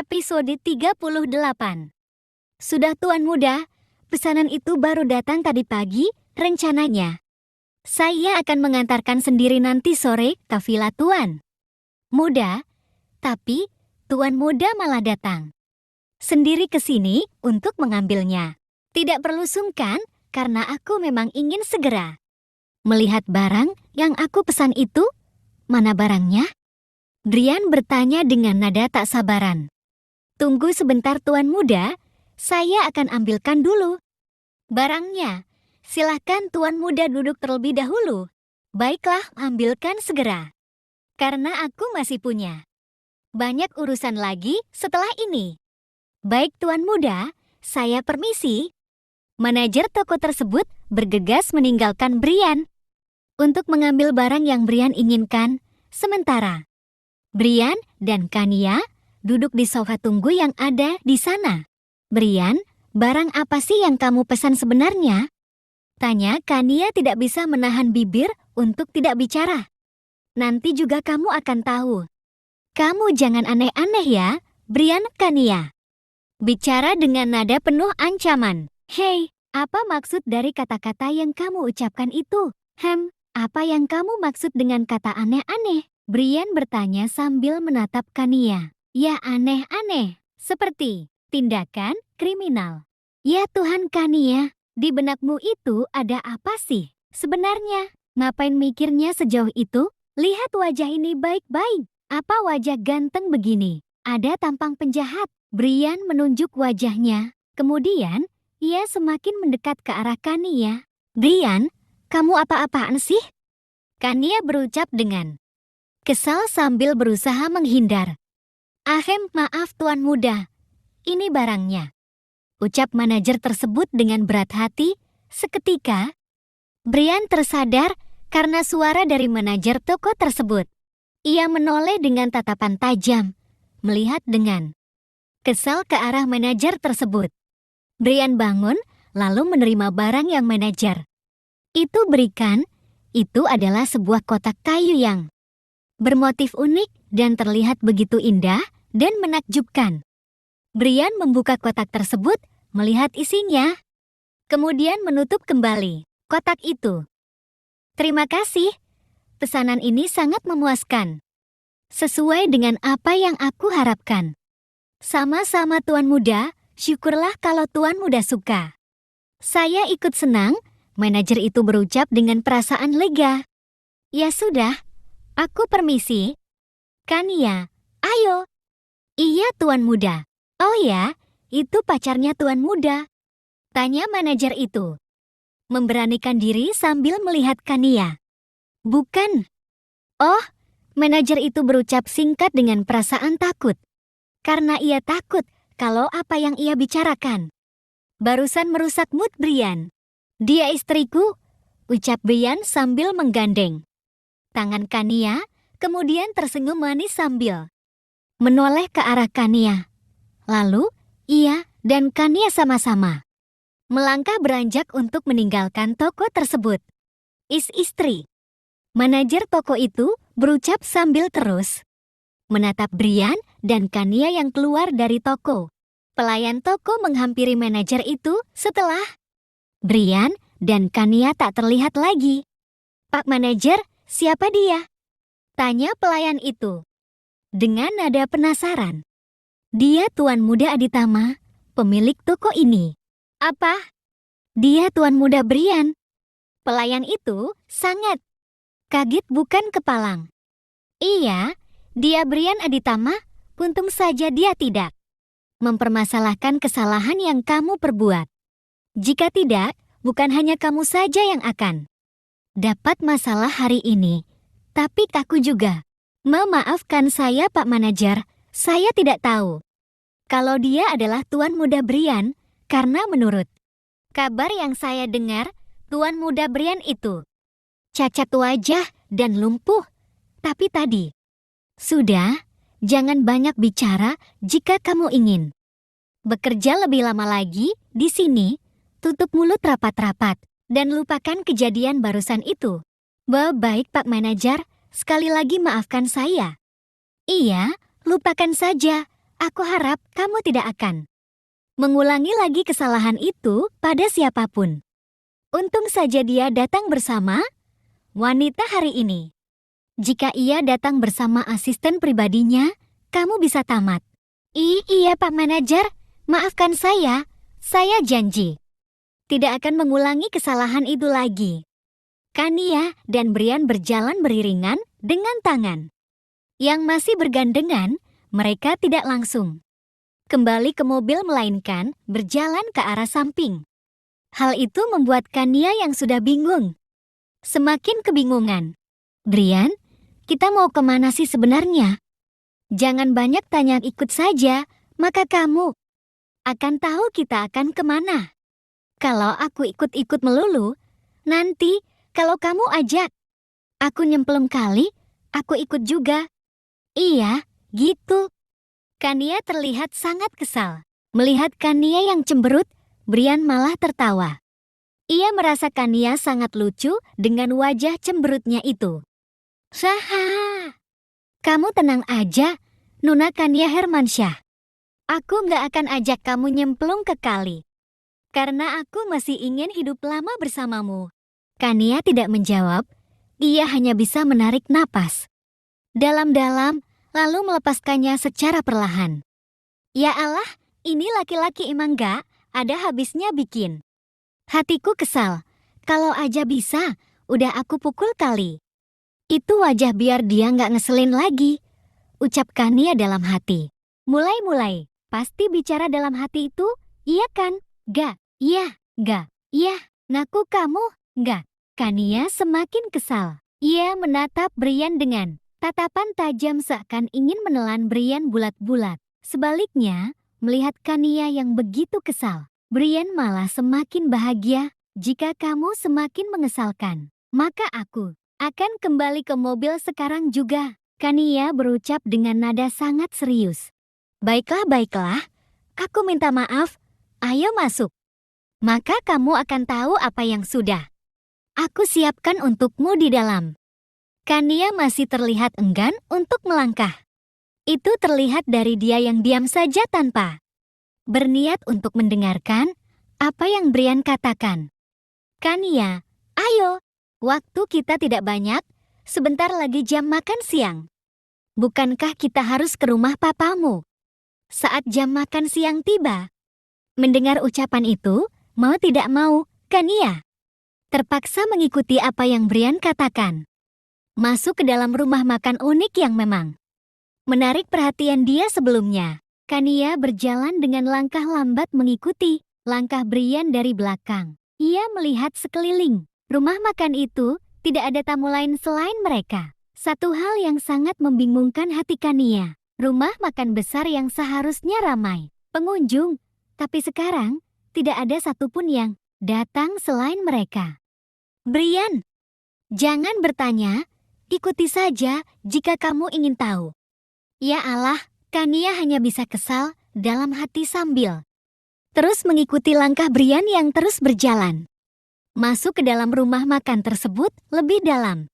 Episode 38. Sudah Tuan Muda, pesanan itu baru datang tadi pagi, rencananya. Saya akan mengantarkan sendiri nanti sore, kafilah Tuan Muda. Tapi, Tuan Muda malah datang sendiri ke sini untuk mengambilnya. Tidak perlu sungkan, karena aku memang ingin segera melihat barang yang aku pesan itu. Mana barangnya? Brian bertanya dengan nada tak sabaran. Tunggu sebentar Tuan Muda, saya akan ambilkan dulu barangnya. Silahkan Tuan Muda duduk terlebih dahulu. Baiklah, ambilkan segera. Karena aku masih punya banyak urusan lagi setelah ini. Baik Tuan Muda, saya permisi. Manajer toko tersebut bergegas meninggalkan Brian untuk mengambil barang yang Brian inginkan. Sementara Brian dan Kania duduk di sofa tunggu yang ada di sana. Brian, barang apa sih yang kamu pesan sebenarnya? Tanya Kania tidak bisa menahan bibir untuk tidak bicara. Nanti juga kamu akan tahu. Kamu jangan aneh-aneh ya, Brian. Kania bicara dengan nada penuh ancaman. Hei, apa maksud dari kata-kata yang kamu ucapkan itu? Apa yang kamu maksud dengan kata aneh-aneh? Brian bertanya sambil menatap Kania. Ya aneh-aneh, seperti tindakan kriminal. Ya Tuhan Kania, di benakmu itu ada apa sih? Sebenarnya, ngapain mikirnya sejauh itu? Lihat wajah ini baik-baik. Apa wajah ganteng begini? Ada tampang penjahat. Brian menunjuk wajahnya. Kemudian, ia semakin mendekat ke arah Kania. Brian, kamu apa-apaan sih? Kania berucap dengan kesal sambil berusaha menghindar. Maaf Tuan Muda. Ini barangnya. Ucap manajer tersebut dengan berat hati. Seketika, Brian tersadar karena suara dari manajer toko tersebut. Ia menoleh dengan tatapan tajam, melihat dengan kesal ke arah manajer tersebut. Brian bangun, lalu menerima barang yang manajer itu berikan. Itu adalah sebuah kotak kayu yang bermotif unik dan terlihat begitu indah dan menakjubkan. Brian membuka kotak tersebut, melihat isinya, kemudian menutup kembali kotak itu. Terima kasih, pesanan ini sangat memuaskan. Sesuai dengan apa yang aku harapkan. Sama-sama Tuan Muda, syukurlah kalau Tuan Muda suka. Saya ikut senang, manajer itu berucap dengan perasaan lega. Ya sudah, aku permisi. Kania, ayo. Iya Tuan Muda. Oh ya, itu pacarnya Tuan Muda. Tanya manajer itu, memberanikan diri sambil melihat Kania. Bukan. Oh, manajer itu berucap singkat dengan perasaan takut. Karena ia takut kalau apa yang ia bicarakan barusan merusak mood Brian. Dia istriku, ucap Brian sambil menggandeng tangan Kania, kemudian tersenyum manis sambil menoleh ke arah Kania. Lalu, ia dan Kania sama-sama melangkah beranjak untuk meninggalkan toko tersebut. Istri. Manajer toko itu berucap sambil terus menatap Brian dan Kania yang keluar dari toko. Pelayan toko menghampiri manajer itu setelah Brian dan Kania tak terlihat lagi. Pak manajer, siapa dia? Tanya pelayan itu dengan nada penasaran. Dia Tuan Muda Aditama, pemilik toko ini. Apa? Dia Tuan Muda Brian. Pelayan itu sangat kaget bukan kepalang. Iya, dia Brian Aditama, untung saja dia tidak mempermasalahkan kesalahan yang kamu perbuat. Jika tidak, bukan hanya kamu saja yang akan dapat masalah hari ini, tapi aku juga. Memaafkan saya Pak Manajer, saya tidak tahu kalau dia adalah Tuan Muda Brian, karena menurut kabar yang saya dengar, Tuan Muda Brian itu cacat wajah dan lumpuh. Tapi tadi, sudah, jangan banyak bicara jika kamu ingin bekerja lebih lama lagi di sini. Tutup mulut rapat-rapat dan lupakan kejadian barusan itu. Baik Pak Manajer, sekali lagi maafkan saya. Iya, lupakan saja. Aku harap kamu tidak akan mengulangi lagi kesalahan itu pada siapapun. Untung saja dia datang bersama wanita hari ini. Jika ia datang bersama asisten pribadinya, kamu bisa tamat. Iya Pak Manajer, maafkan saya janji. Tidak akan mengulangi kesalahan itu lagi. Kania dan Brian berjalan beriringan dengan tangan yang masih bergandengan, mereka tidak langsung kembali ke mobil melainkan berjalan ke arah samping. Hal itu membuat Kania yang sudah bingung semakin kebingungan. Brian, kita mau kemana sih sebenarnya? Jangan banyak tanya, ikut saja, maka kamu akan tahu kita akan kemana. Kalau aku ikut-ikut melulu, nanti kalau kamu ajak aku nyemplung kali, aku ikut juga. Iya, gitu. Kania terlihat sangat kesal. Melihat Kania yang cemberut, Brian malah tertawa. Ia merasa Kania sangat lucu dengan wajah cemberutnya itu. Haha. Kamu tenang aja, Nona Kania Hermansyah. Aku nggak akan ajak kamu nyemplung ke kali. Karena aku masih ingin hidup lama bersamamu. Kania tidak menjawab, ia hanya bisa menarik napas dalam-dalam, lalu melepaskannya secara perlahan. Ya Allah, ini laki-laki emang gak ada habisnya bikin hatiku kesal. Kalau aja bisa, udah aku pukul kali. Itu wajah biar dia nggak ngeselin lagi, ucap Kania dalam hati. Mulai, pasti bicara dalam hati itu, iya kan? Gak, iya, gak, iya, ngaku kamu, gak. Kania semakin kesal. Ia menatap Brian dengan tatapan tajam seakan ingin menelan Brian bulat-bulat. Sebaliknya, melihat Kania yang begitu kesal, Brian malah semakin bahagia. Jika kamu semakin mengesalkan, maka aku akan kembali ke mobil sekarang juga. Kania berucap dengan nada sangat serius. Baiklah, aku minta maaf. Ayo masuk. Maka kamu akan tahu apa yang sudah aku siapkan untukmu di dalam. Kania masih terlihat enggan untuk melangkah. Itu terlihat dari dia yang diam saja tanpa berniat untuk mendengarkan apa yang Brian katakan. Kania, ayo, waktu kita tidak banyak, sebentar lagi jam makan siang. Bukankah kita harus ke rumah papamu saat jam makan siang tiba? Mendengar ucapan itu, mau tidak mau, Kania terpaksa mengikuti apa yang Brian katakan. Masuk ke dalam rumah makan unik yang memang menarik perhatian dia sebelumnya. Kania berjalan dengan langkah lambat mengikuti langkah Brian dari belakang. Ia melihat sekeliling. Rumah makan itu tidak ada tamu lain selain mereka. Satu hal yang sangat membingungkan hati Kania. Rumah makan besar yang seharusnya ramai pengunjung, tapi sekarang tidak ada satupun yang datang selain mereka. Brian, jangan bertanya, ikuti saja jika kamu ingin tahu. Ya Allah, Kania hanya bisa kesal dalam hati sambil terus mengikuti langkah Brian yang terus berjalan. Masuk ke dalam rumah makan tersebut lebih dalam.